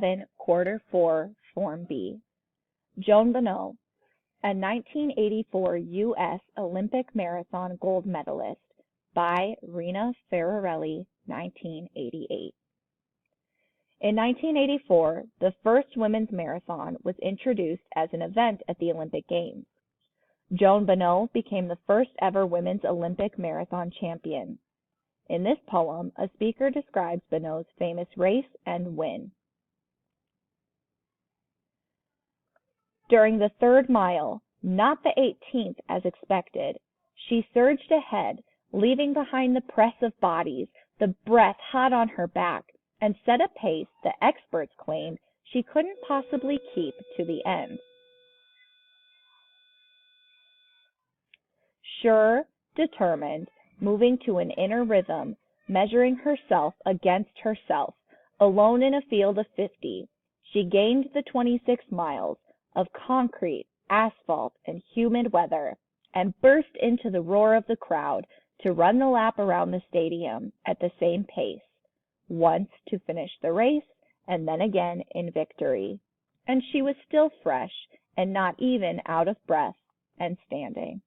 7, Quarter 4, Form B. Joan Bonneau, a 1984 U.S. Olympic marathon gold medalist, by Rena Ferrarelli, 1988. In 1984, the first women's marathon was introduced as an event at the Olympic Games. Joan Bonneau became the first ever women's Olympic marathon champion. In this poem, a speaker describes Bonneau's famous race and win. During the 3rd mile, not the 18th as expected, she surged ahead, leaving behind the press of bodies, the breath hot on her back, and set a pace the experts claimed she couldn't possibly keep to the end. Sure, determined, moving to an inner rhythm, measuring herself against herself, alone in a field of 50, she gained the 26 miles of concrete, asphalt, and humid weather, and burst into the roar of the crowd to run the lap around the stadium at the same pace, once to finish the race, and then again in victory. And she was still fresh, and not even out of breath, and standing.